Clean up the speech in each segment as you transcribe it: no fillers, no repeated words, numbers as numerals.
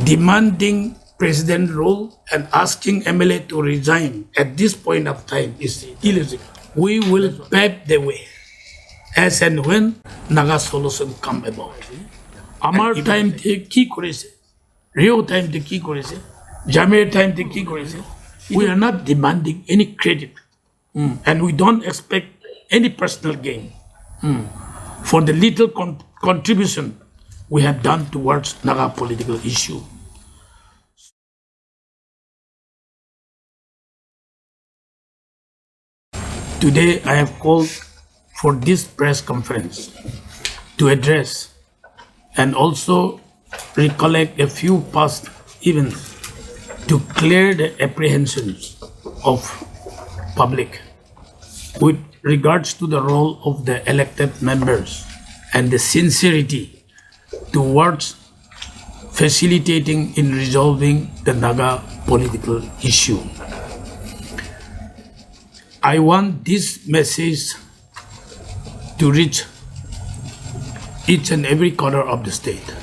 demanding president role and asking MLA to resign at this point of time is illegitimate. We will pave the way as and when Naga solution come about. Amar time te ki korise, Rio time te ki korise, Jamir time te ki korise. We are not demanding any credit, and we don't expect any personal gain for the little contribution we have done towards Naga political issue. Today, I have called for this press conference to address and also recollect a few past events to clear the apprehensions of public with regards to the role of the elected members and the sincerity towards facilitating in resolving the Naga political issue. I want this message to reach each and every corner of the state,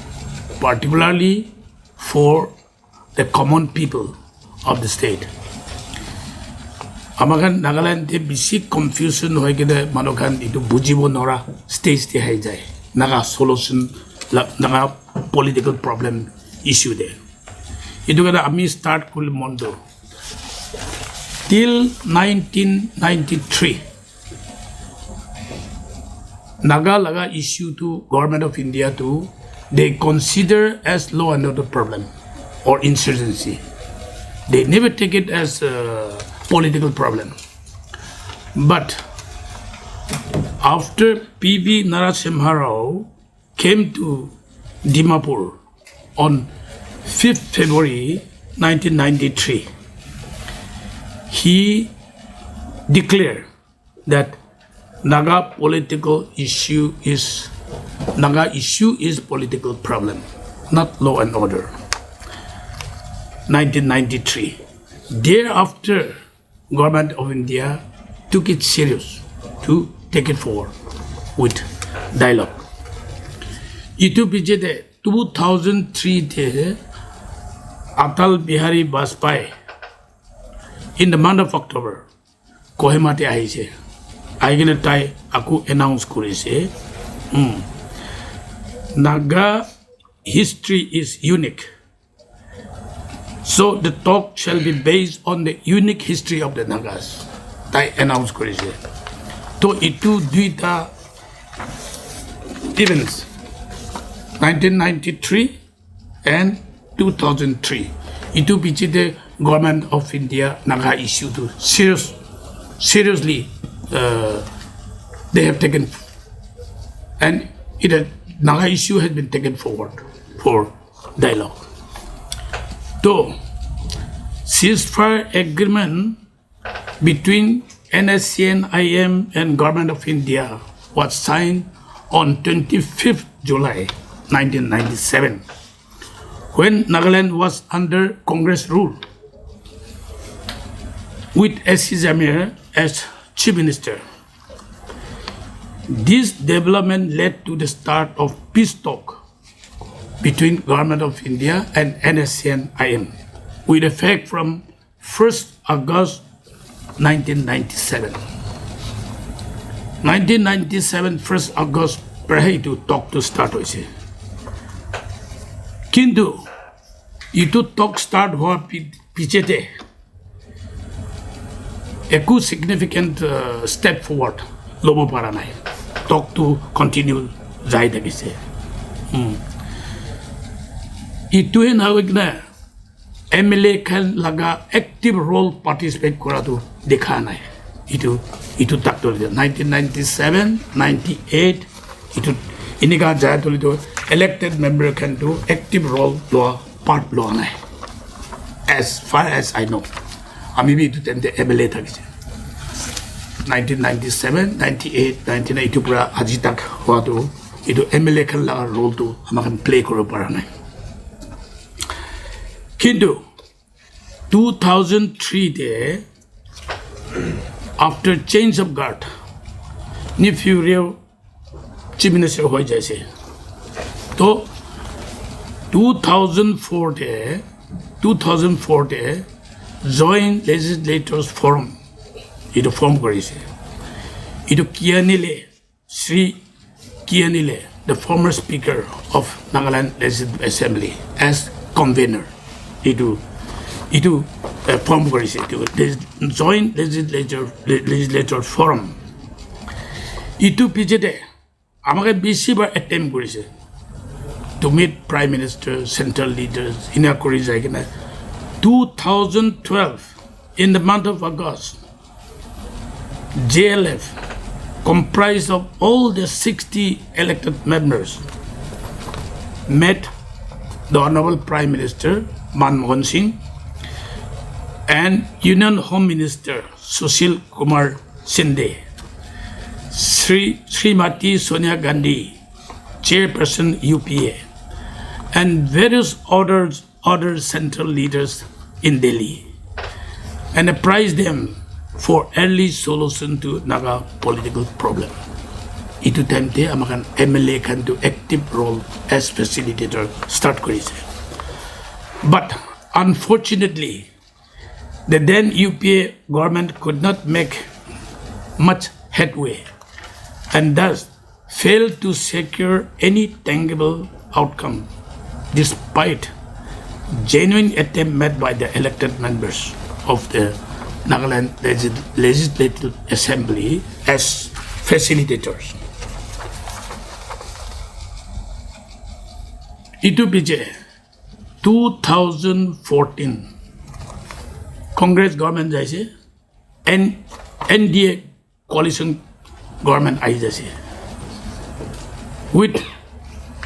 particularly for the common people of the state. Amakan Nagaland te basic confusion hoy kede manokan itu bujibo nora stage te hai jai Naga solution Naga political problem issue de. Itu kada ami start kul mondo till 1993 Naga laga issue to government of India to they consider as law and order problem or insurgency. They never take it as a political problem. But after P.V. Narasimha Rao came to Dimapur on 5th February 1993, he declared that Naga issue is political problem, not law and order. 1993. Thereafter, government of India took it serious to take it forward with dialogue. Itu bijede 2003 te Atal Bihari Vajpayee in the month of October, Kohima te ahise. Aigena tai aku announce korise. Naga history is unique. So the talk shall be based on the unique history of the Nagas. Tai announce korise. To itu duita events 1993 and 2003. Itu piche the government of India Naga issue to seriously they have taken, and Naga issue has been taken forward for dialogue. So, ceasefire agreement between NSCN-IM and Government of India was signed on 25th July 1997 when Nagaland was under Congress rule with S.C. Jamir as Chief Minister. This development led to the start of peace talk between Government of India and NSCN-IM with effect from 1st August 1997. 1997 1st August prahe itu talk to start hoise. Kintu itu talk start hoa pichete eku significant step forward lobo para nai. Talk to continue jai thakise. Itu en hawigna MLA kan laga active role participate kora tu dekha nai. Itu tak to 1997 98 itu inika jai to elected member can do active role lo part lo nai. As far as I know. Ami bi itu tente MLA thakise. 1997, 98, 99 itu pura aji tak hua tu itu MLA kan laga role tu amakan play koro para nai. Kintu 2003 de after change of guard nephew Chief Minister hoi jaise. To 2004 Joint Legislators Forum itu form কৰিছে itu Kianile Sri Kianile the former speaker of Nagaland Legislative Assembly as convener itu form কৰিছে itu Joint Legislator Forum itu পিছতে আমাকে বেছিবাৰ attempt কৰিছে to meet Prime Minister, central leaders, in a 2012, in the month of August, JLF, comprised of all the 60 elected members, met the Honorable Prime Minister, Manmohan Singh, and Union Home Minister, Sushil Kumar Shinde, Srimati Sonia Gandhi, Chairperson UPA, and various other central leaders in Delhi, and apprised them for early solution to Naga political problem. Itu time te amakan MLA can do active role as facilitator start korise. But unfortunately, the then UPA government could not make much headway, and thus failed to secure any tangible outcome despite genuine attempt made by the elected members of the Nagaland Legislative Assembly as facilitators. Itu piche 2014 Congress government jaise and NDA coalition government ai jaise with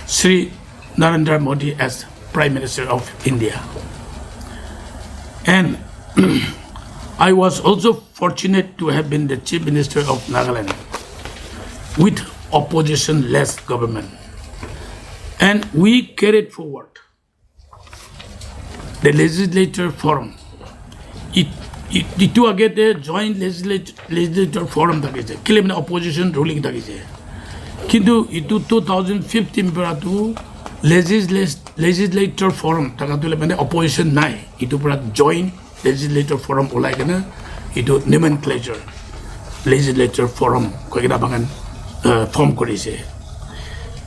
Sri Narendra Modi as Prime Minister of India. And I was also fortunate to have been the Chief Minister of Nagaland with opposition-less government. And we carried forward the legislature forum. Itu age the joint legislature forum thakise. Kile mane opposition ruling thakise. Kintu itu 2015 pura tu legislature forum takatule mane opposition nai itu pura joint legislature forum ulai kana itu nomenclature legislature forum koikina bangan form korise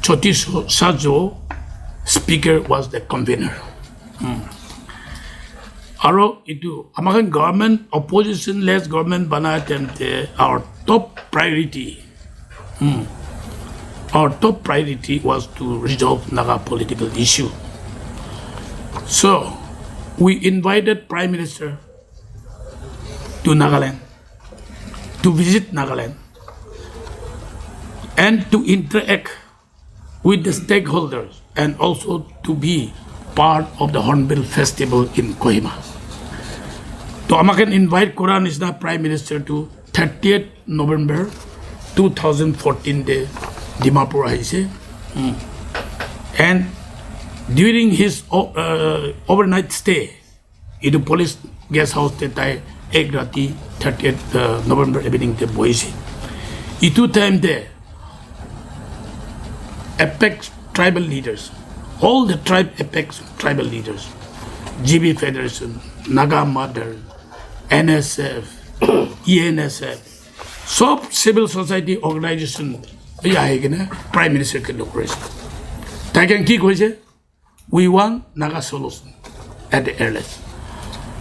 Choti Sajo speaker was the convener aro itu amakan government opposition less government bana temte our top priority was to resolve Naga political issue. So, we invited Prime Minister to Nagaland, to visit Nagaland, and to interact with the stakeholders, and also to be part of the Hornbill Festival in Kohima. So, Amakan invite Quran is the Prime Minister to 30th November 2014 day. Dimapur aise and during his overnight stay in the police guest house te tai ek rati 30th November evening te boise itu time there apex tribal leaders all the apex tribal leaders GB Federation Naga Mother NSF ENSF sub civil society organization Prime Minister can look risk. We want Naga solution at the earliest.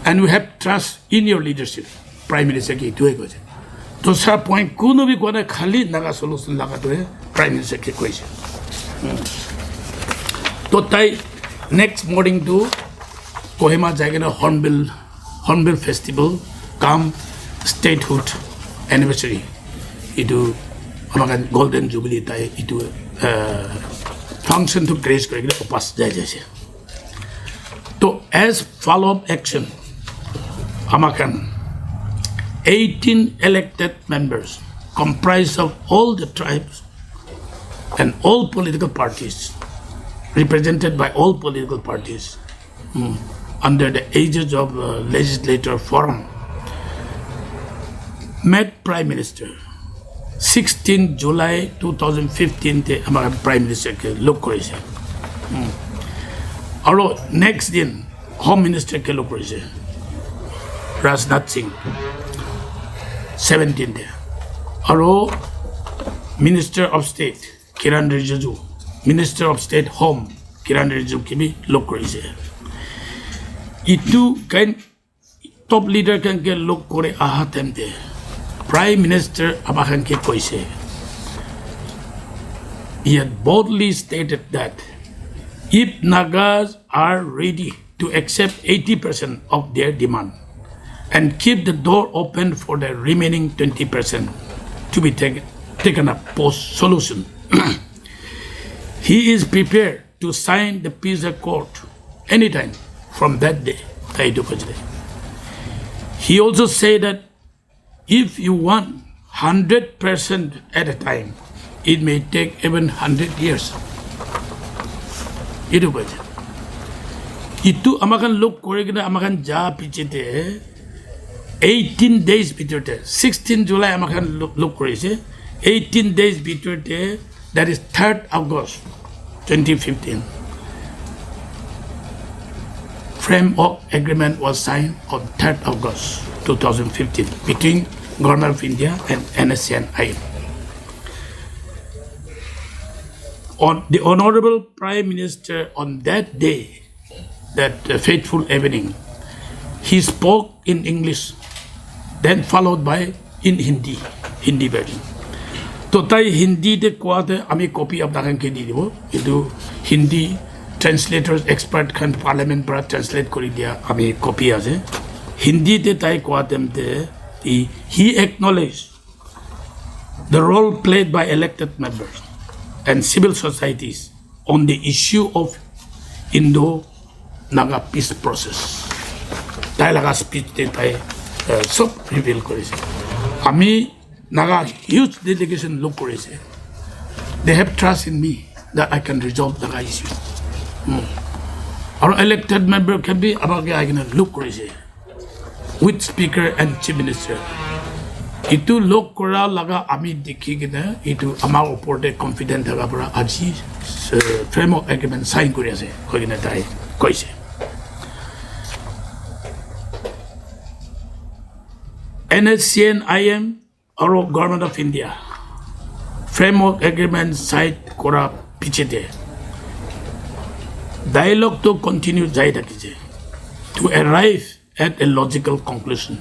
And we have trust in your leadership. Prime Minister ki to go. To sa point kuno bi kona khali Naga solution laga to Prime Minister ki question. To tai next morning to Kohima jagena Hornbill Festival come statehood anniversary. Itu amakan golden jubilee tai itu function to grace korikina upas jai jaise to as follow up action amakan 18 elected members comprised of all the tribes and all political parties represented by all political parties under the aegis of legislature forum met Prime Minister 16 July 2015 te amara Prime Minister ke look korise আৰু next দিন home মিনিষ্টাৰকে লগ কৰিছে ৰাজনাথ সিং 17 আৰু minister of state Kiren Rijiju minister of state home Kiren ৰিজিজুকে বি লগ কৰিছে ইটো টপ লিডাৰ কেনেকৈ লগ কৰি অহা টাইমতে প্ৰাইম মিনিষ্টাৰ আমাকে কৈছে he had boldly stated that if Nagas are ready to accept 80% of their demand and keep the door open for the remaining 20% to be taken up post-solution, he is prepared to sign the peace accord anytime from that day. He also said that if you want 100% at a time, it may take even 100 years. Itu amakan look kore kina amakan ja pichite 18 days biturte 16 July amakan look kore se 18 days biturte that is 3rd August 2015 framework agreement was signed on 3rd August 2015 between Government of India and NSCN-IM. On the Honorable Prime Minister on that day, that fateful evening, he spoke in English, then followed by in Hindi version. So tai Hindi de kuate ami copy of dakan ke di dibo. Itu Hindi translators expert kan parliament para translate kori dia ami copy ase. Hindi de tai kuatem de he acknowledged the role played by elected members and civil societies on the issue of Indo-Naga peace process. Tai laga speech de tai sub reveal korise. Ami Naga huge delegation look korise. They have trust in me that I can resolve the issue. Our elected member can be abage I can look korise with speaker and chief minister. Itu log kora laga ami dikhi kina itu amar opor de confident thaga pura aji framework agreement sign kori ase hoina tai koise NSCN-IM or Government of India framework agreement sign kora pichete dialogue to continue jai thakise to arrive at a logical conclusion.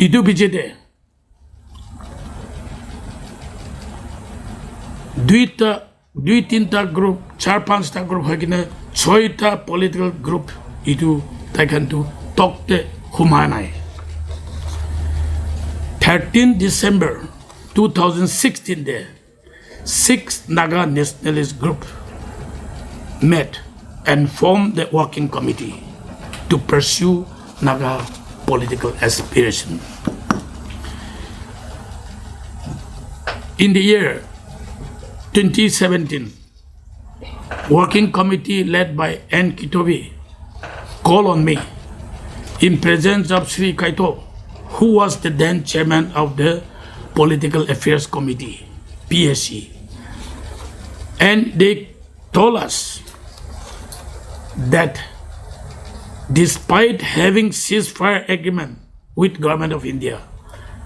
Itu bijete দুই তিনটা group 4-5টা group হয় কিনা 6টা political group ইটো তাইখানটো Tauktae হুমা নাই 13 December 2016 there 6 Naga nationalist group met and formed the working committee to pursue Naga political aspiration. In the year 2017, working committee led by N. Kitobi called on me in presence of Sri Kaito, who was the then chairman of the Political Affairs Committee, PSC. And they told us that despite having ceasefire agreement with Government of India,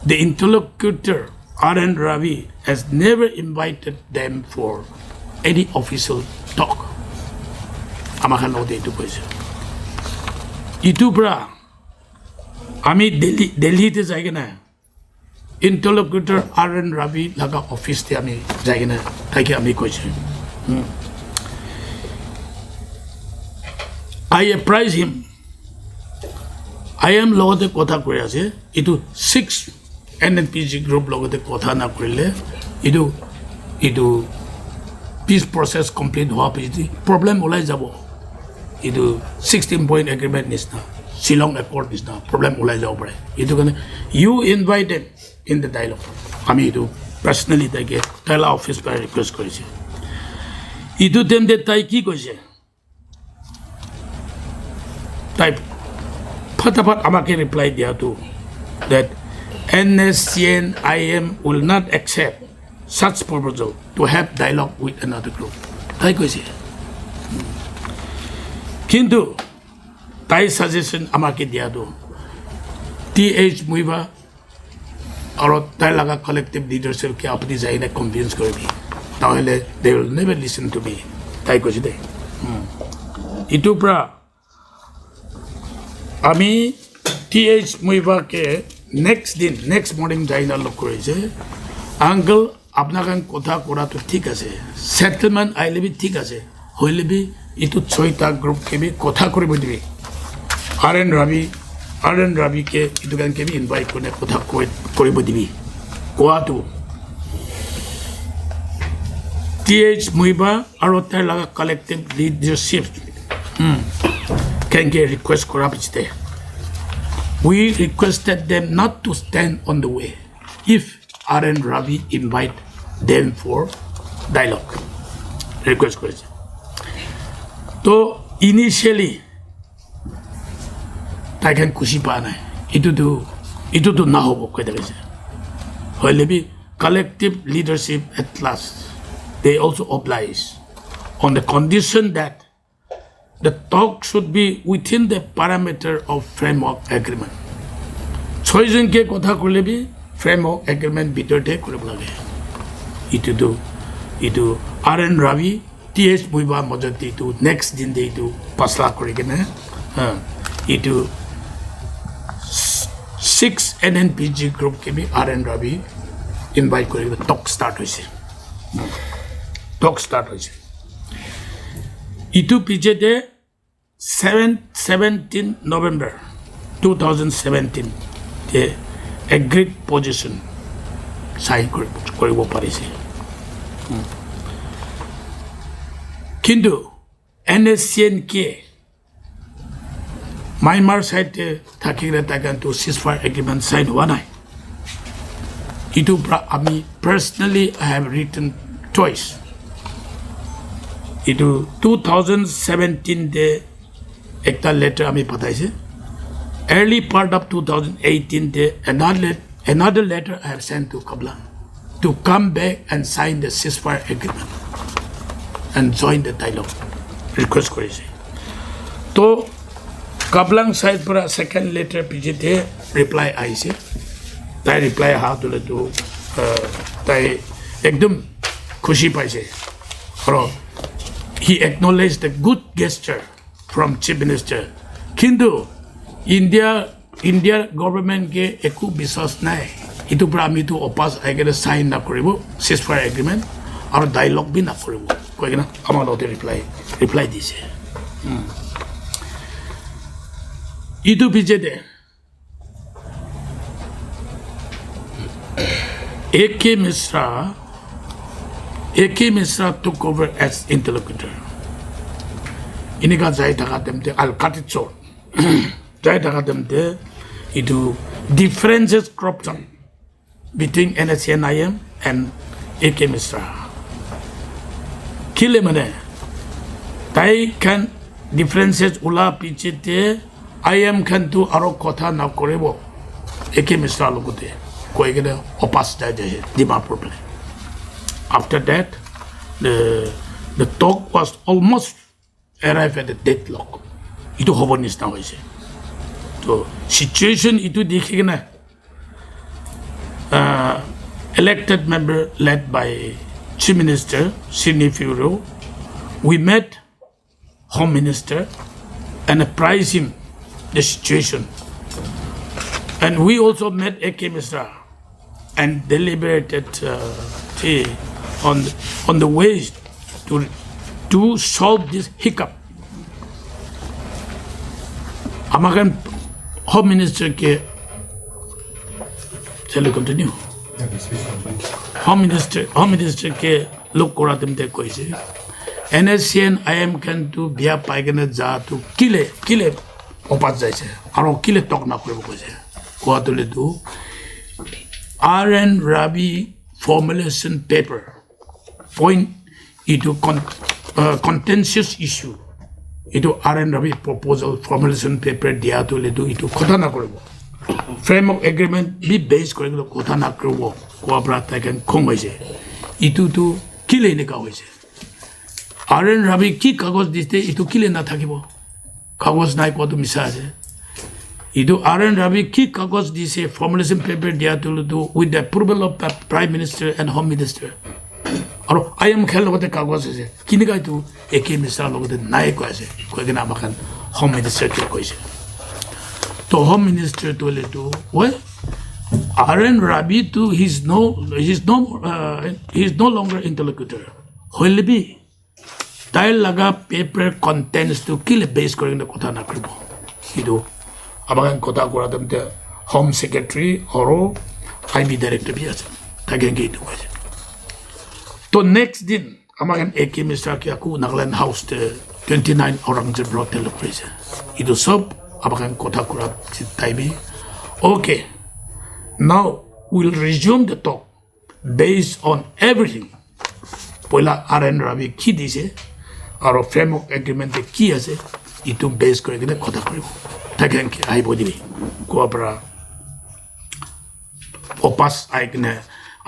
the interlocutor R.N. Ravi has never invited them for any official talk. Amakan ode itu koise. Itu pra, ami Delhi te jai na interlocutor R.N. Ravi laga office te ami jai na taike ami koise. I apprise him. I am logote kotha kori ase. Itu 6 NNPG group logote kotha na korile. Itu peace process complete hoa piji problem ulai jabo. Itu 16-point agreement nisna. Zeliang Accord nisna. Problem ulai jabo pare. Itu kane you invited in the dialogue. Ami itu personally taike tela office par request korise. Itu temde tai ki koise. Type Fatapat amake reply dia tu that NSCN-IM will not accept such proposal to have dialogue with another group. Tai koise কিন্তু তাই suggestion আমাকে দিয়াটো TH মুইবা আৰু তাই লাগা collective leadership কে আপনি যাইনে convince কৰিবি তাহলে they will never listen to me তাই কৈছে দে ইটো পৰা আমি TH মুইবা কে next morning যাইনা লগ কৰিছে আঙ্কেল আপনার কথা করাটো ঠিক আছে সেটেলমেন্ট আইলে বি ঠিক আছে হইলে বি ইটো 6টা গ্রুপ কে বি কথা কৰিব দিবি আরএন রাবি কে ইটো গান কে বি ইনভাইট করে কথা কৰিব দিবি কোয়াটো TH মুইবা আৰু তাৰ লাগা কালেক্টিভ লিডাৰশিপ can request করা পিছতে we requested them not to stand on the way if RN Ravi invite them for dialogue request করেছে তো initially তাইখান খুশি পাওয়া নাই ইটো তো না হব কৈ দেখিছে হইলে B collective leadership at last they also oblige on the condition that the talk should be within the parameter of framework agreement 6 জনকে কথা কইলে বি framework agreement ভিতৰতে কৰিব লাগে ইটো RN Ravi TH মুইবা মজতি ইটো নেক্সট দিন দে ইটো পাছলা কৰি কেনে ইটো 6 NNPG group K B RN Ravi invite কৰি টক স্টার্ট হৈছে ইটো পিছতে 17 November 2017 তে agreed position সাইন কৰিব পাৰিছে কিন্তু NSCN কে মাইমাৰ সাইডে থাকিলে তাকান্তু ceasefire agreement সাইন হোৱা নাই ইটো আমি personally I have written twice ইটো 2017 তে একটা letter আমি পাঠাইছে early part of 2018 তে another letter I have sent to Kablan to come back and sign the ceasefire agreement and join the dialogue request করেছে তো কাবলাং সাইড পৰা সেকেন্ড লেটার পিছতে রিপ্লাই আইছে তাই রিপ্লাই হাতলে তো তাই একদম খুশি পাইছে আৰু he acknowledged the good gesture from chief minister কিন্তু India government ke ekku biswas nai itu pra ami to opas agere sign na koribo ceasefire agreement aru dialogue bi na koribo koi na amar lote reply dise itu bijede AK Misra took over as interlocutor iniga jai thaka temte al katitso jai thaka temte itu differences cropped up between NSCN-IM and AK Misra kile mane tai can differences ula pichete IM can do aro kotha na korebo AK Misra logote koi gele opas jai Dimapur plan after that the talk was almost arrived at a deadlock itu hobo nisna hoise to situation itu dekhi na elected member led by Chief Minister Sydney Furo we met Home Minister and apprised him the situation and we also met AK Misra and deliberated on the ways to solve this hiccup Amagan Home Minister ke shall I continue Home Minister ke look kora temte koise NSCN-IM can do bia paigane ja to kile opas jaise aro kile tok na koribo koise koatule do RN Ravi formulation paper point into contentious issue itu RN Ravi proposal formulation paper dia to ledu itu kotha na koribo framework agreement be based koriglo kotha na koribo cooperative kan khong hoise itu to kile ne ka hoise RN Ravi ki kagoj diste itu kile na thakibo কাগজ নাই কত মিছা আছে ইটো RN Ravi কি কাগজ দিছে formulation paper দিয়া তুলতো with the approval of the prime minister and home minister আর IM খেল লগতে কাগজ আছে কিনি গাইতো একে মিছা লগতে নাই কইছে কইকেনা আমাখান হোম মিনিস্টার কে কইছে তো হোম মিনিস্টার তুলেতো ওই RN Ravi too he's no longer interlocutor will be তাই লাগা পেপার কন্টেন্টস টু কিলে বেস করে কথা না করব ইটো আমাকে কথা করা দমতে home secretary or IB director বি আছে তাকে গেট কইছে তো নেক্সট দিন আমাকে একে মিস্টার কি আকু নাগাল্যান্ড হাউস তে 29 অরঙ্গজেব হোটেল কইছে ইটো সব আমাকে কথা করা তাইবি ওকে now we'll resume the talk based on everything Poila RN Ravi কি দিছে আর ফ্রেমওয়ার্ক এগ্রিমেন্ট কি আছে ইটো বেস করে কিনে কথা করিব তাকে কি আইব দিবি কোপরা ওপাস আইকনে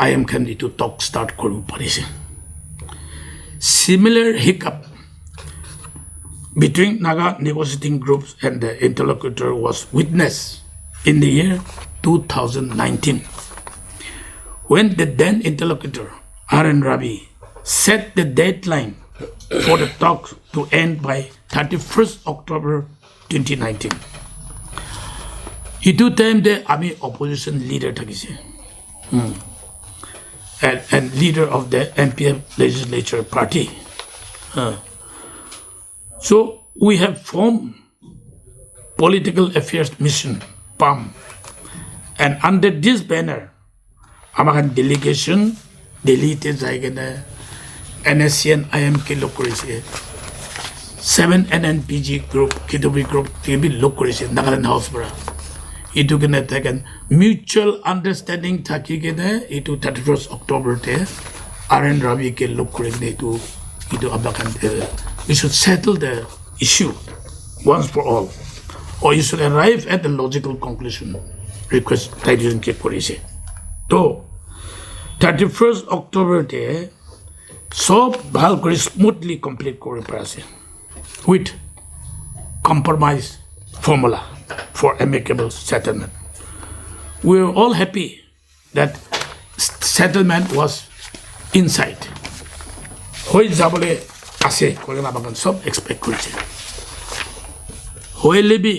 IM can to talk start করব পারিছে similar hiccup between Naga negotiating groups and the interlocutor was witnessed in the year 2019 when the then interlocutor RN Ravi set the deadline for the talks to end by 31st October 2019. Itu time the army opposition leader thakise and leader of the MPF legislature party. So we have formed political affairs mission PAM and under this banner amakan delegation deleted jaigana NSCN IM ke lok korise 7 NNPG group KW group ke bi lok korise Nagaland house bra itu kena taken mutual understanding thaki kena itu 31st October te RN Ravi ke lok korine itu abakan we should settle the issue once for all or you should arrive at the logical conclusion request tradition ke korise to 31st October te সব ভাল করে smoothly complete করে পারছে with compromise formula for amicable settlement. We were all happy that settlement was in sight. হয়ে যাবলে আছে করে না বাগান সব এক্সপেক্ট করেছে হইলে বি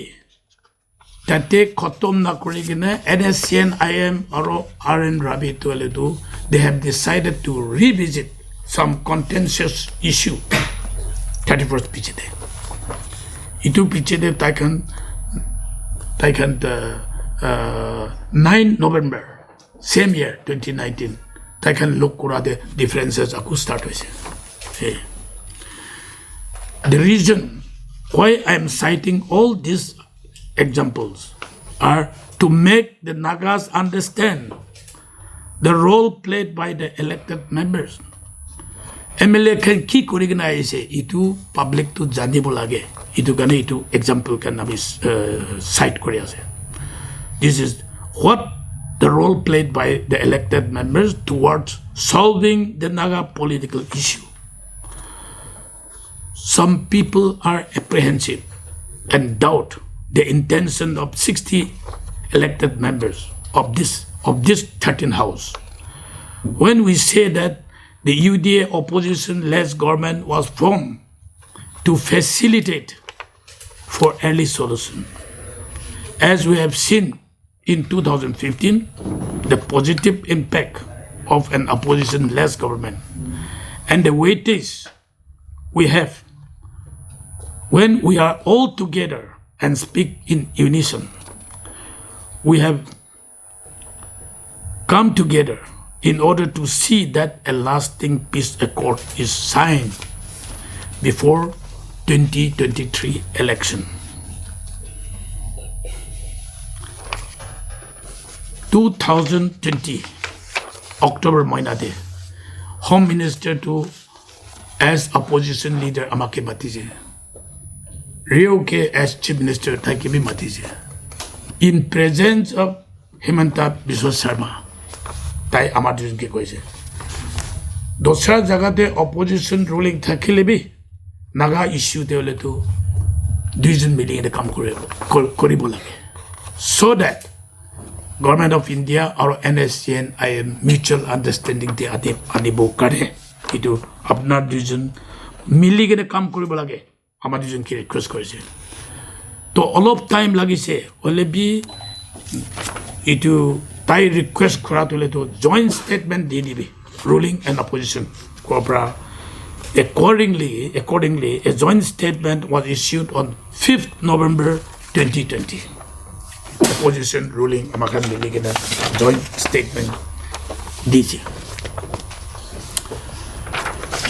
তাতে খতম না করে কিনে NSCN IM R RN Ravi তোলেতো they have decided to revisit some contentious issue 31st pichete itu pichete taken the 9 November same year 2019 taken look kora the differences aku start hoise the reason why I am citing all these examples are to make the Nagas understand the role played by the elected members MLA can ki korigina aise itu public to janibo lage itu kane itu example can abi cite kori ase this is what the role played by the elected members towards solving the Naga political issue. Some people are apprehensive and doubt the intention of 60 elected members of this 13th house when we say that the UDA opposition-led government was formed to facilitate for early solution. As we have seen in 2015, the positive impact of an opposition-led government and the weightage we have when we are all together and speak in unison. We have come together in order to see that a lasting peace accord is signed before 2023 election. 2020 October moinate Home Minister to as opposition leader amake matije Rio ke as Chief Minister take bhi matije in presence of Himanta Biswa Sharma তাই আমার দুজনকে কইছে দোসরা জায়গাতে opposition ruling থাকিলে B Naga ইস্যুতে হলে তো দুইজন মিলি এটা কাম কৰিব লাগে so that Government of India or NSCN IM mutual understanding de anibo kare itu apnar duijon mili gene kam koribo lage amar duijon ki request korise to olop time lagise ole bi itu tai request kora tole to joint statement di dibe ruling and opposition cobra accordingly a joint statement was issued on 5th November 2020 opposition ruling amakan miligena joint statement dice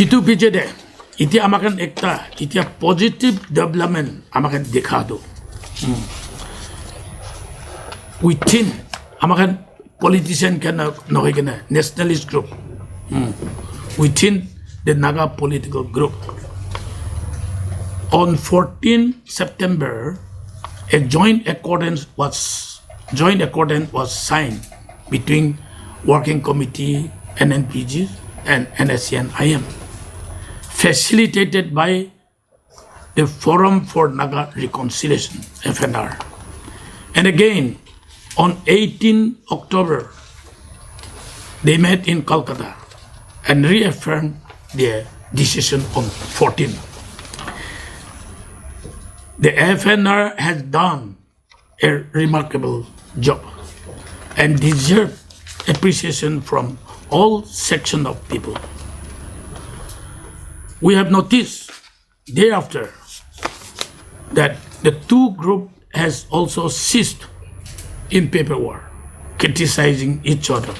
itu piche de iti amakan ekta iti positive development amakan dekha do within amakan politician can nohigena nationalist group within the Naga political group on 14 September a joint accordance was signed between Working Committee NNPG and NSCN IM, facilitated by the Forum for Naga Reconciliation (FNR). And again, on 18 October, they met in Calcutta and reaffirmed their decision on 14. The FNR has done a remarkable job and deserves appreciation from all sections of people. We have noticed thereafter that the two groups has also ceased in paper war, criticizing each other,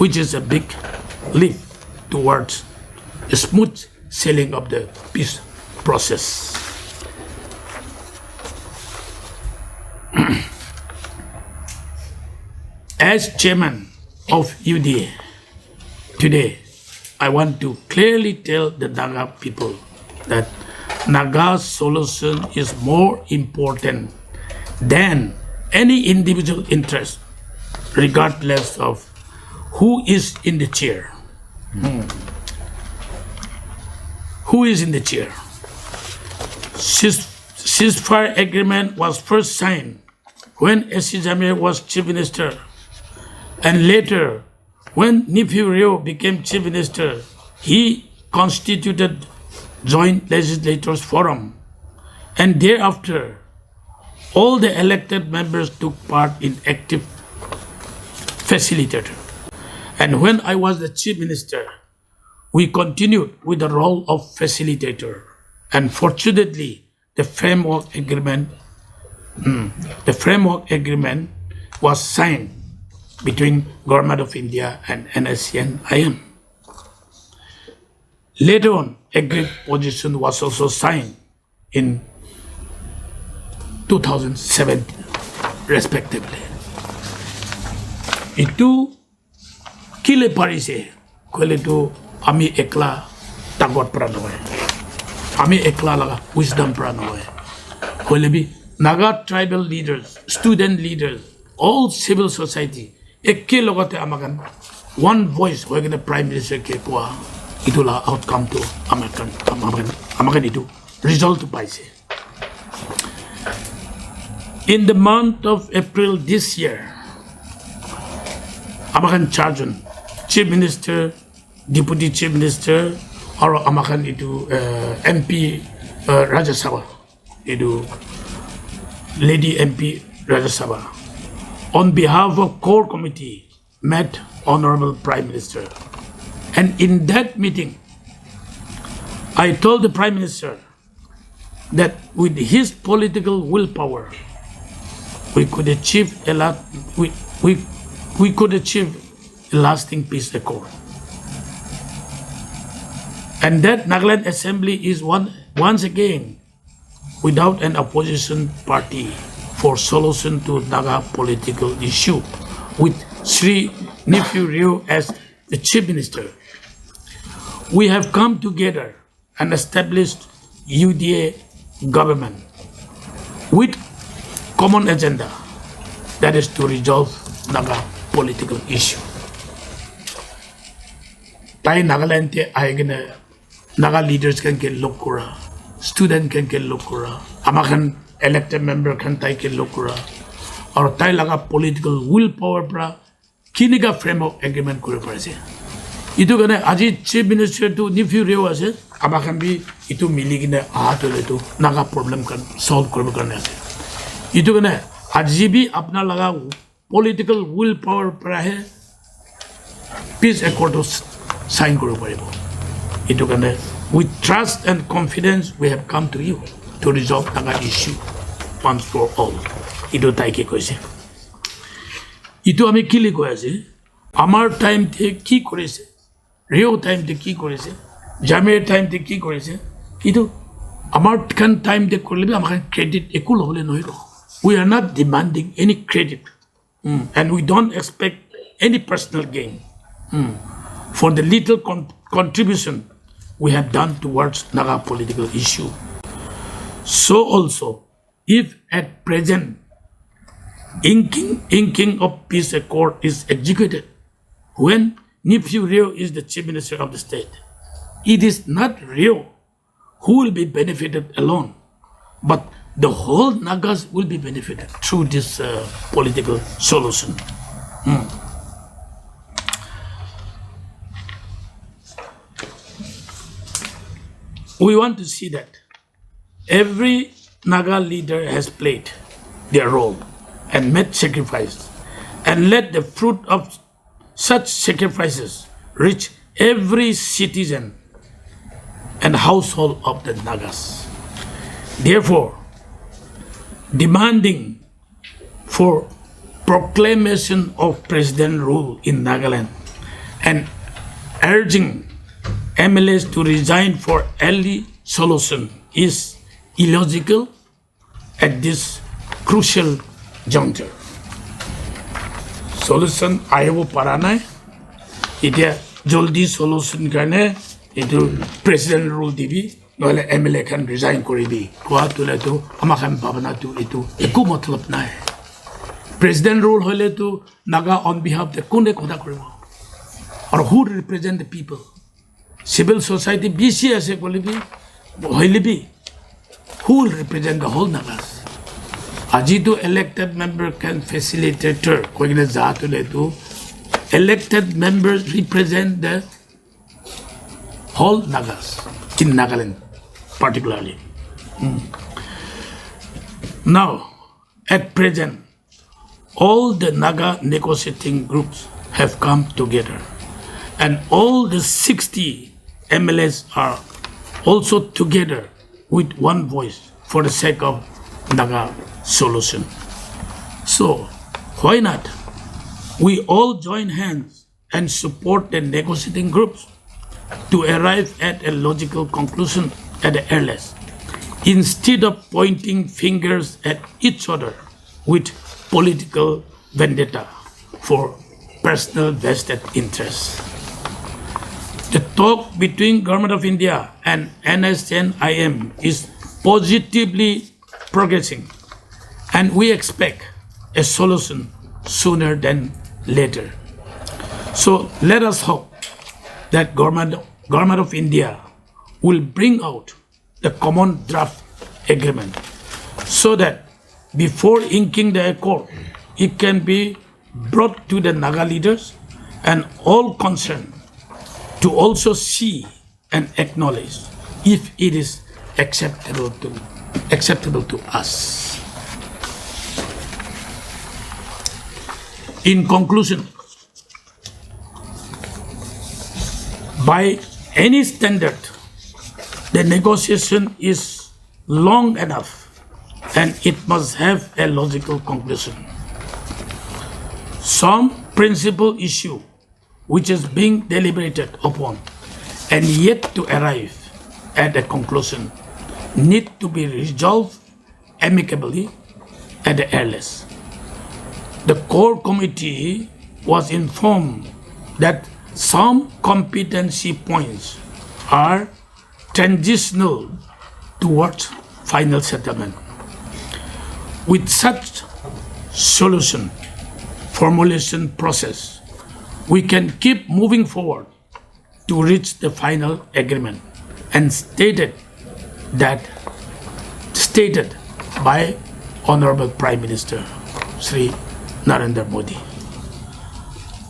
which is a big leap towards a smooth sailing of the peace process. As chairman of UDA, today I want to clearly tell the Naga people that Naga's solution is more important than any individual interest, regardless of who is in the chair. Who is in the chair? Ceasefire agreement was first signed when S.C. Jamir was chief minister, and later when Nephew Rio became chief minister, he constituted joint legislators forum, and thereafter all the elected members took part in active facilitator. And when I was the chief minister, we continued with the role of facilitator, and fortunately the framework agreement was signed between Government of India and NSCN IM. Later on, agreed position was also signed in 2017, respectively. Itu kile parise kole to ami ekla tagot pranoy. Ami ekla laga wisdom pranoy. Kole bi Naga tribal leaders, student leaders, all civil society, ekke logote amakan one voice hoigena prime minister ke kwa itula outcome to amakan itu result paise. In the month of April this year, amakan charge chief minister, deputy chief minister, or amakan itu MP Rajya Sabha, itu Lady MP Rajya Sabha, on behalf of core committee, met Honorable Prime Minister. And in that meeting, I told the Prime Minister that with his political willpower, we could achieve a lot. We could achieve a lasting peace accord. And that Nagaland Assembly is once again without an opposition party for solution to Naga political issue, with Sri Nephew Rio as the chief minister. We have come together and established UDA government with common agenda, that is to resolve Naga political issue. Tai Nagaland Naga leaders can get lokura, student can get lokura, Amakan elected member can take a look or tai laga political willpower pra kiniga framework agreement kore parase. Itu kane aji chief minister to nephew reo ase amakan bi itu mili kine to le to naga problem kan solve korbo karne ase. Itu kane aji bi apna laga political willpower pra hai peace accord sign korbo paribo. Itu kane with trust and confidence we have come to you to resolve Naga issue once for all. Itu taike koise. Itu ami kili koi ase. Amar time te ki korise. Real time te ki korise. Jamer time te ki korise. Itu amar kan time te korle bi amar credit ekul hole nohiro. We are not demanding any credit, and we don't expect any personal gain for the little contribution we have done towards Naga political issue. So also, if at present inking of peace accord is executed, when nephew Rio is the chief minister of the state, it is not Rio who will be benefited alone, but the whole Nagas will be benefited through this political solution. We want to see that every Naga leader has played their role and made sacrifice, and let the fruit of such sacrifices reach every citizen and household of the Nagas. Therefore, demanding for proclamation of president rule in Nagaland and urging MLAs to resign for early solution is illogical at this crucial juncture. Solution ayabo paranai. Itia joldi solution karne itu president rule dibi noile MLA can resign koribi. Kwa tule tu amakan babana tu itu eku matlab nai. President rule hole tu Naga on behalf the kune koda koribo. Or who represent the people? Civil society BC as a quality, who will represent the whole Nagas? Ajitu elected member can facilitate her. Elected members represent the whole Nagas in Nagaland, particularly. Now, at present, all the Naga negotiating groups have come together, and all the 60 MLAs are also together with one voice for the sake of Naga solution. So, why not? We all join hands and support the negotiating groups to arrive at a logical conclusion at the earliest, instead of pointing fingers at each other with political vendetta for personal vested interests. The talk between Government of India and NSNIM is positively progressing, and we expect a solution sooner than later. So let us hope that Government of India will bring out the common draft agreement so that before inking the accord, it can be brought to the Naga leaders and all concerned to also see and acknowledge if it is acceptable to us. In conclusion, by any standard, the negotiation is long enough and it must have a logical conclusion. Some principal issue which is being deliberated upon and yet to arrive at a conclusion need to be resolved amicably at the earliest. The core committee was informed that some competency points are transitional towards final settlement. With such solution formulation process, we can keep moving forward to reach the final agreement, and stated stated by Honorable Prime Minister Sri Narendra Modi.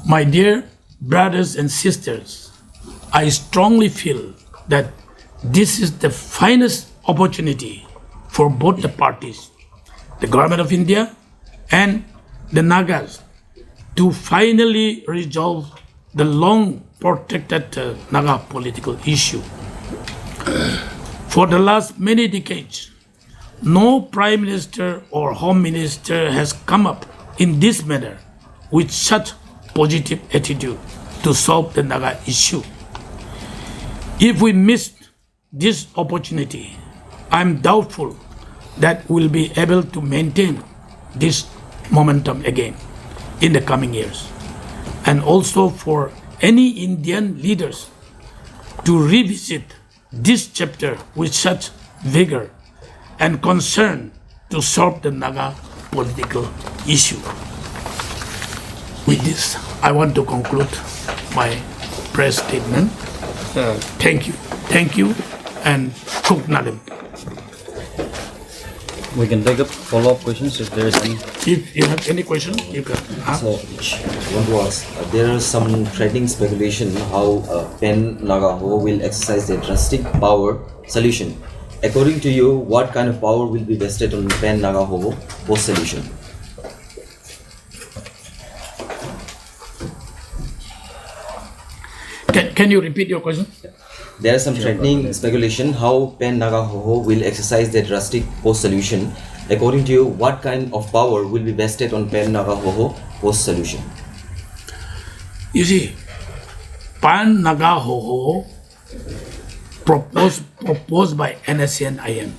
My dear brothers and sisters, I strongly feel that this is the finest opportunity for both the parties, the Government of India and the Nagas, to finally resolve the long protected Naga political issue. For the last many decades, no Prime Minister or Home Minister has come up in this manner with such positive attitude to solve the Naga issue. If we miss this opportunity, I'm doubtful that we'll be able to maintain this momentum again in the coming years. And also for any Indian leaders to revisit this chapter with such vigor and concern to solve the Naga political issue. With this, I want to conclude my press statement. Thank you. Thank you, and Kuk Nalim. We can take up follow-up questions if there is any. If you have any question, you can ask. So, I want to ask, there are some trending speculation how Pen Nagaho will exercise their drastic power solution. According to you, what kind of power will be vested on Pen Nagaho post solution? Can you repeat your question? There are some trending speculation how Pen Nagaho will exercise their drastic post solution. According to you, what kind of power will be vested on Pen Nagaho post solution? You see, Pan Nagaho proposed by NSA and IM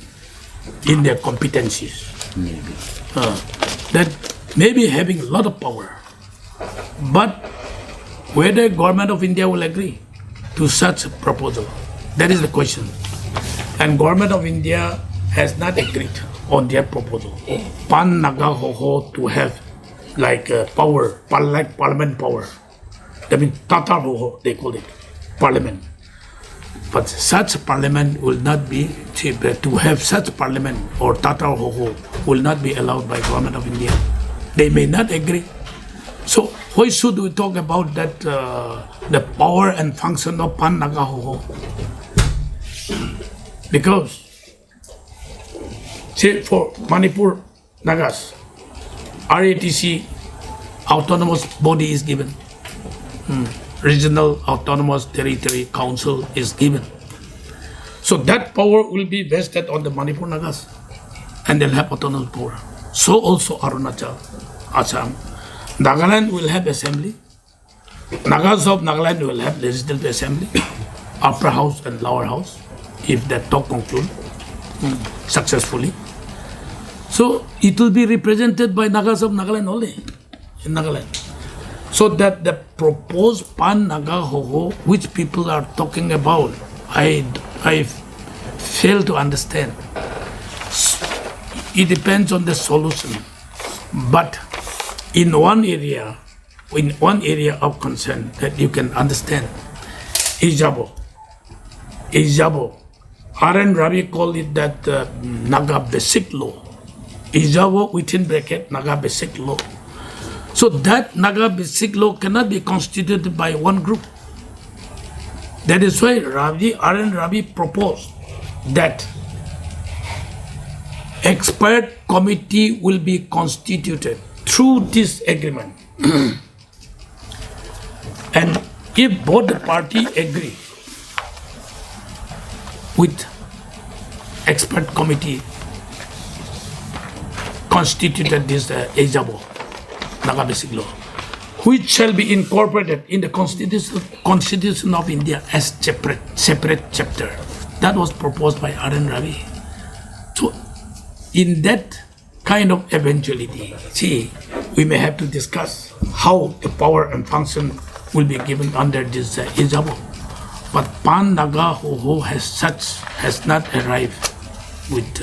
in their competencies. That may be having a lot of power, but whether government of India will agree to such a proposal, that is the question. And government of India has not agreed on their proposal. Pan Nagaho to have like power, like parliament power. That means Tata Hoho, they call it, parliament. But such parliament will not be, to have such parliament or Tata Hoho will not be allowed by government of India. They may not agree. So why should we talk about that, the power and function of Pan Nagaho? Because, say for Manipur Nagas, RATC autonomous body is given. Regional Autonomous Territory Council is given. So that power will be vested on the Manipur Nagas and they'll have autonomous power. So also Arunachal, Assam. Nagaland will have assembly. Nagas of Nagaland will have legislative assembly, upper house and lower house, if that talk conclude successfully. So it will be represented by Nagas of Nagaland only, in Nagaland. So that the proposed Pan Nagaho, which people are talking about, I fail to understand. It depends on the solution. But in one area of concern that you can understand, Ijabo, R.N. Ravi called it that Naga basic law. Ijabo within bracket Naga basic law. So that Naga basic law cannot be constituted by one group. That is why R.N. Ravi proposed that expert committee will be constituted through this agreement. And if both the party agree with expert committee constituted this Ejabo, Naga basic law, which shall be incorporated in the Constitution of India as separate chapter. That was proposed by R.N. Ravi. So in that kind of eventuality, see, we may have to discuss how the power and function will be given under this Ijabo. But Pan Nagaho has not arrived with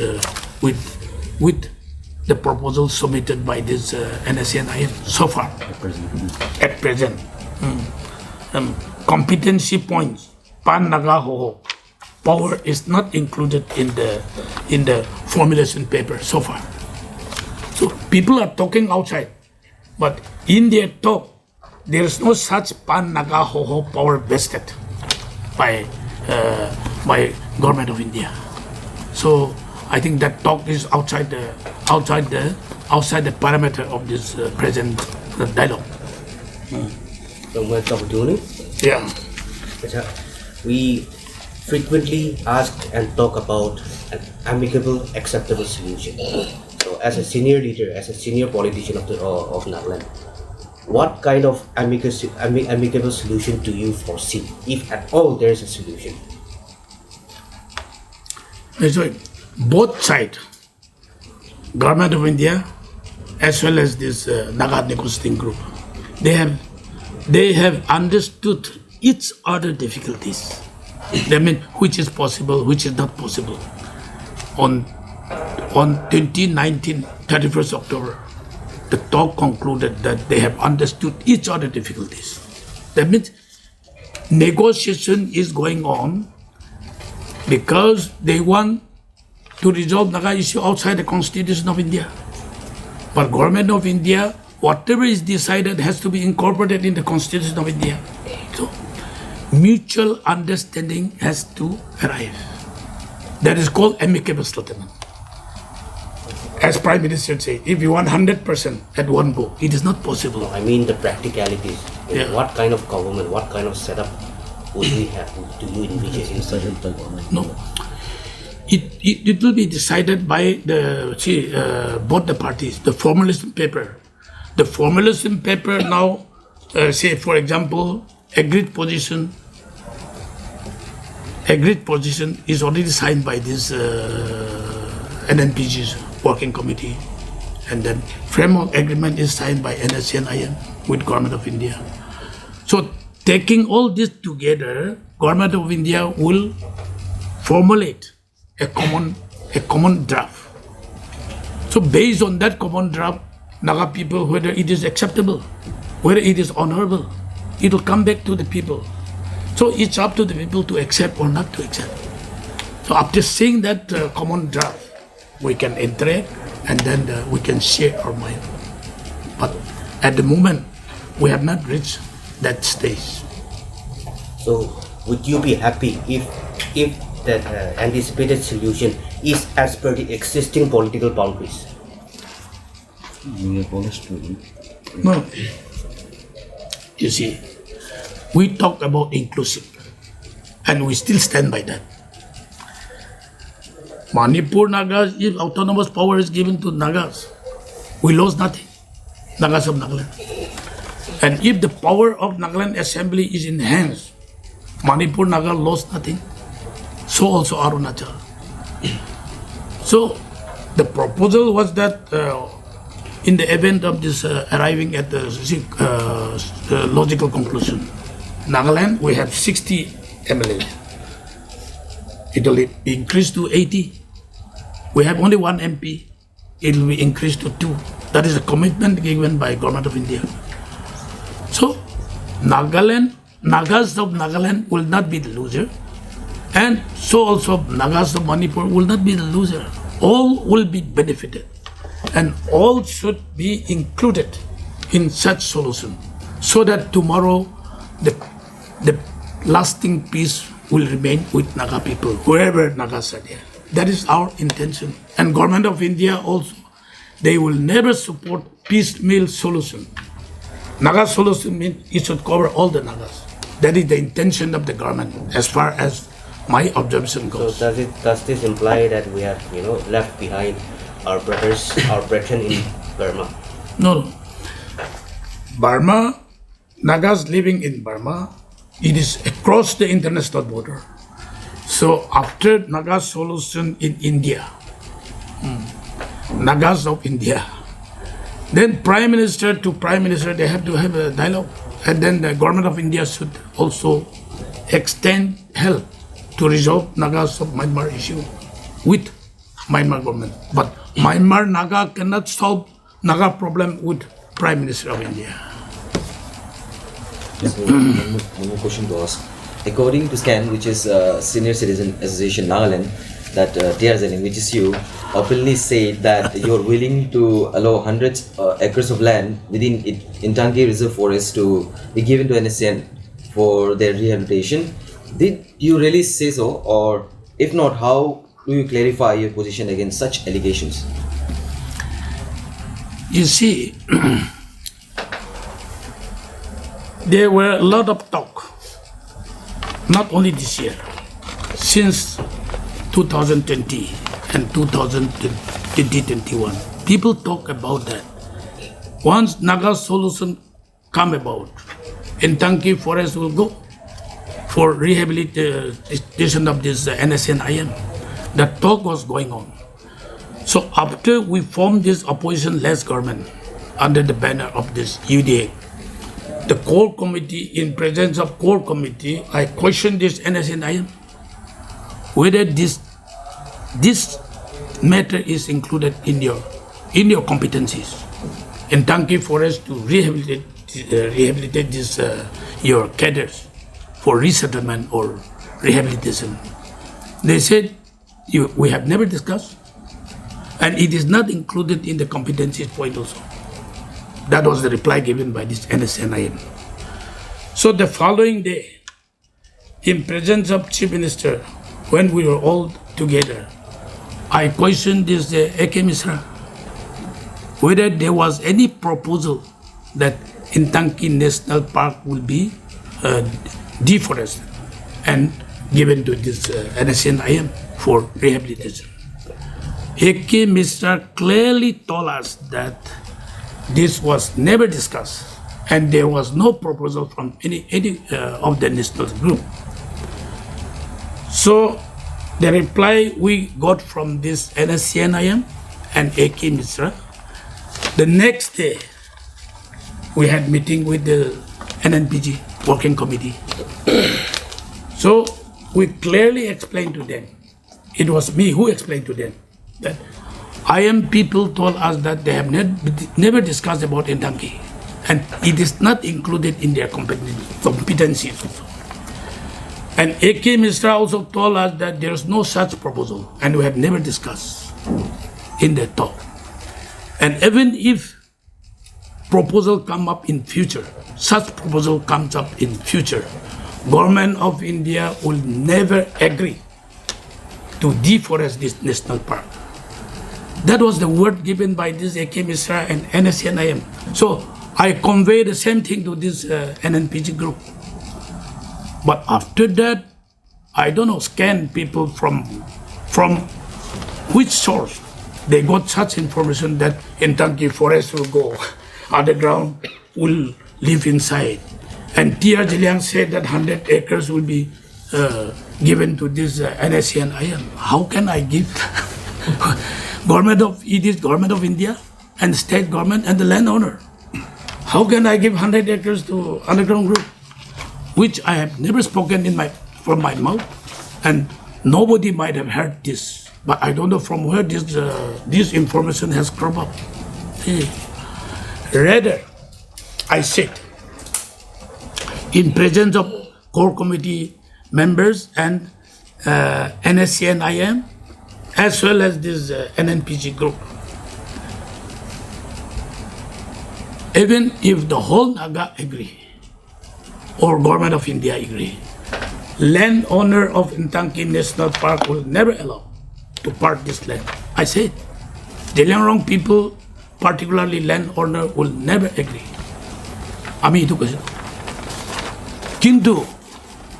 the proposal submitted by this NSA so far. At present, competency points, Pan Nagaho power is not included in the formulation paper so far. So people are talking outside, but in their talk, there is no such pan-Naga ho-ho power vested by government of India. So I think that talk is outside the parameter of this present dialogue. Yeah. We frequently ask and talk about an amicable, acceptable solution. So, as a senior leader, as a senior politician of Nagaland, what kind of amicable solution do you foresee, if at all there is a solution? So both sides, government of India as well as this Naga negotiating group, they have understood each other difficulties. They mean which is possible, which is not possible. On 2019, 31st October, the talk concluded that they have understood each other difficulties. That means negotiation is going on because they want to resolve Naga issue outside the Constitution of India. But government of India, whatever is decided has to be incorporated in the Constitution of India. So mutual understanding has to arrive. That is called amicable settlement. As Prime Minister said, if you want 100% at one go, it is not possible. No, I mean the practicalities. Yeah. What kind of government, what kind of setup would we have? Do you envisage inside the government? No. It will be decided by both the parties. The formalism paper. The formalism paper now, say for example, agreed position is already signed by this NNPG's working committee, and then framework agreement is signed by NSC and IM with Government of India. So taking all this together, Government of India will formulate a common draft. So based on that common draft, Naga people, whether it is acceptable, whether it is honorable, it will come back to the people. So it's up to the people to accept or not to accept. So after seeing that common draft, we can interact and then we can share our mind. But at the moment, we have not reached that stage. So would you be happy if that anticipated solution is as per the existing political boundaries? No. You see, we talk about inclusive, and we still stand by that. Manipur Nagas, if autonomous power is given to Nagas, we lose nothing. Nagas of Nagaland. And if the power of Nagaland Assembly is enhanced, Manipur Naga lost nothing. So also Arunachal. So the proposal was that in the event of this arriving at the logical conclusion, Nagaland, we have 60 MLAs. It will be increased to 80. We have only one MP. It will be increased to 2. That is a commitment given by Government of India. So Nagas of Nagaland will not be the loser. And so also Nagas of Manipur will not be the loser. All will be benefited. And all should be included in such solution, so that tomorrow the lasting peace will remain with Naga people, wherever Nagas are there. That is our intention. And Government of India also, they will never support piecemeal solution. Naga solution means it should cover all the Nagas. That is the intention of the government, as far as my observation goes. So does this imply that we have left behind our brothers, our brethren in Burma? No. Burma, Nagas living in Burma, it is across the international border. So after Naga solution in India, Nagas of India, then Prime Minister to Prime Minister, they have to have a dialogue. And then the Government of India should also extend help to resolve Nagas of Myanmar issue with Myanmar government. But Myanmar Naga cannot solve Naga problem with Prime Minister of India. So, one more question to ask. According to SCAN, which is Senior Citizen Association Nagaland, that TR Zeliang, which is you, openly said that you're willing to allow hundreds acres of land within Intanki Reserve Forest to be given to NSCN for their rehabilitation. Did you really say so, or if not, how do you clarify your position against such allegations? You see, there were a lot of talk, not only this year, since 2020 and 2021. People talk about that. Once Naga solution come about, Intanki Forest will go for rehabilitation of this NSNIM. The talk was going on. So after we formed this opposition-less government under the banner of this UDA, the core committee, in presence of core committee, I questioned this NSNIM, whether this matter is included in your competencies. In Tanki Forest to rehabilitate this your cadres for resettlement or rehabilitation. They said we have never discussed, and it is not included in the competencies point also. That was the reply given by this NSNIM. So the following day, in presence of Chief Minister, when we were all together, I questioned this AK Misra, whether there was any proposal that Intanki National Park will be deforested and given to this NSNIM for rehabilitation. AK Misra clearly told us that this was never discussed and there was no proposal from any of the national group. So the reply we got from this NSCNIM and AK Misra, the next day we had meeting with the NNPG working committee. So we clearly explained to them, it was me who explained to them, that IM people told us that they have never discussed about Intanki and it is not included in their competencies. And AK Misra also told us that there is no such proposal and we have never discussed in the talk. And even if proposal come up in future, such proposal comes up in future, Government of India will never agree to deforest this national park. That was the word given by this AK Misra and NSNIM. So I convey the same thing to this NNPG group. But after that, I don't know, scan people from which source they got such information that Intanki Forest will go underground, will live inside. And TR Zeliang said that 100 acres will be given to this NSCNIM. How can I give? It is government of India and state government and the landowner. How can I give 100 acres to underground group? Which I have never spoken from my mouth, and nobody might have heard this. But I don't know from where this information has come up. Rather, I said, in presence of core committee members and NSCNIM, as well as this NNPG group, even if the whole Naga agree, or Government of India agree, landowner of Intanki National Park will never allow to part this land. I said, Zeliang people, particularly landowner, will never agree. Ami itu kasi. Kintu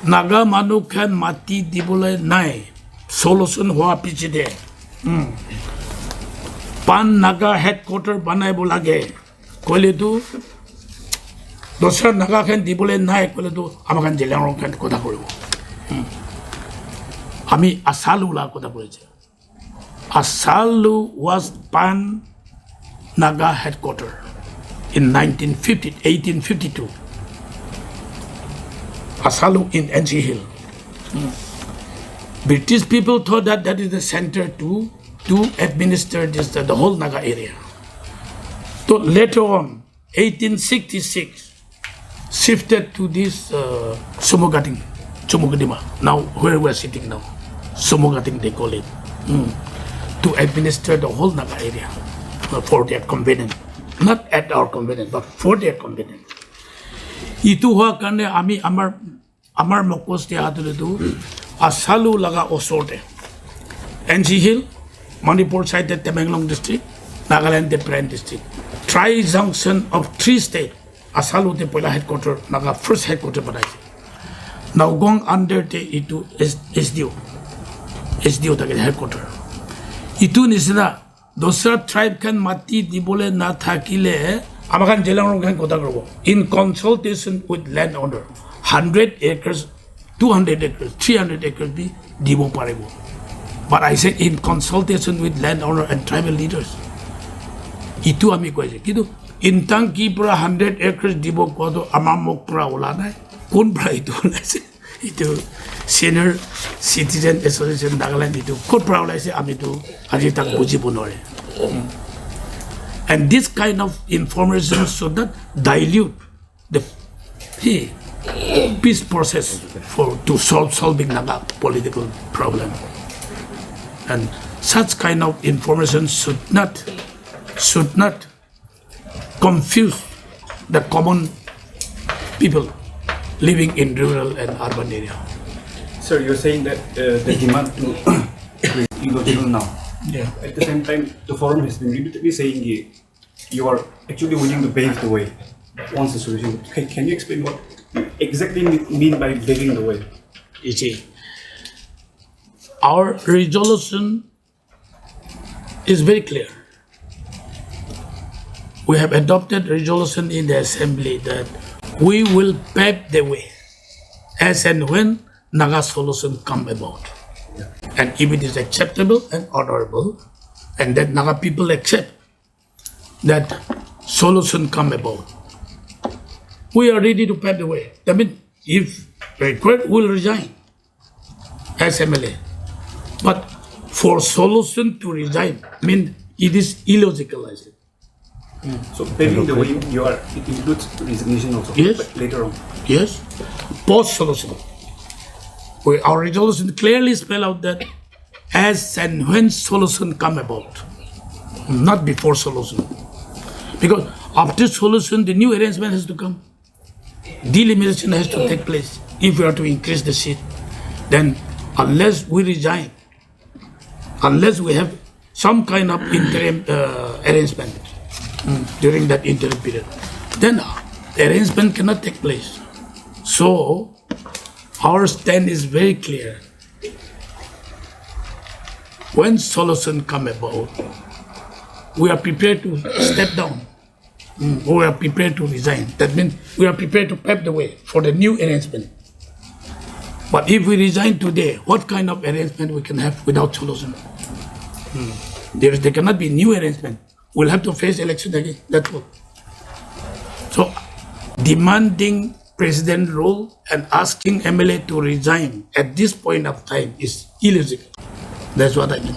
Naga manukan mati dibole nai solution hoa piche de. Pan Naga headquarter banai bolage. Kole tu দশরা Naga খান দিবলে নাই কলে তো আমাখান জেলিয়াং খান কথা করিব আমি আসালু লা কথা বলেছি আসালু ওয়াজ পান Naga headquarter in 1852 Asalu in NC Hill. British people thought that that is the center to administer this the whole Naga area. So later on 1866 shifted to this Sumugating, now where we are sitting now, Sumugating they call it. to administer the whole Naga area for their convenience. Not at our convenience, but for their convenience. Itu hoa karne ami amar mokos dia hatule tu asalu laga osorte. NG Hill, Manipur side the Tamenglong district, Nagaland the Pran district. Tri-junction of 3 states. Asalu the Pola headquarter, Naga first headquarter banaise. Now going under the itu SDO take headquarter. Itu nisna dosra tribe can mati dibole na thakile amakan Zeliang kan kota krobo. In consultation with landowner, 100 acres, 200 acres, 300 acres be dibo parebo. But I said in consultation with landowner and tribal leaders. Itu ami koise. Kitu intang ki pura 100 acres dibo kodo amamok pura ulanai. Kun pura itu ulase. Itu senior citizen association Nagaland itu kun pura ulase ami tu aji tak buji punore. And this kind of information should not dilute the peace process to solving Naga political problem. And such kind of information should not confuse the common people living in rural and urban area. Sir, you're saying that the demand to is illegal now. Yeah. At the same time, the forum has been repeatedly saying you are actually willing to pave the way once the solution. Can you explain what you exactly mean by paving the way? You see, our resolution is very clear. We have adopted resolution in the assembly that we will pave the way as and when Naga solution come about. And if it is acceptable and honorable, and that Naga people accept that solution come about, we are ready to pave the way. That means if required, we'll resign as MLA. But for solution to resign means it is illogical, I said. So paving the way, it includes resignation also. Yes. But later on. Yes, post solution. Our resolution clearly spell out that as and when solution come about, not before solution. Because after solution, the new arrangement has to come. Delimitation has to take place. If we are to increase the seat, then unless we resign, unless we have some kind of interim arrangement during that interim period, then the arrangement cannot take place. So our stand is very clear. When solution come about, we are prepared to step down. We are prepared to resign. That means we are prepared to pave the way for the new arrangement. But if we resign today, what kind of arrangement we can have without solution? There cannot be new arrangement. We'll have to face election again. That's all. So, demanding president role and asking MLA to resign at this point of time is illegal. That's what I mean.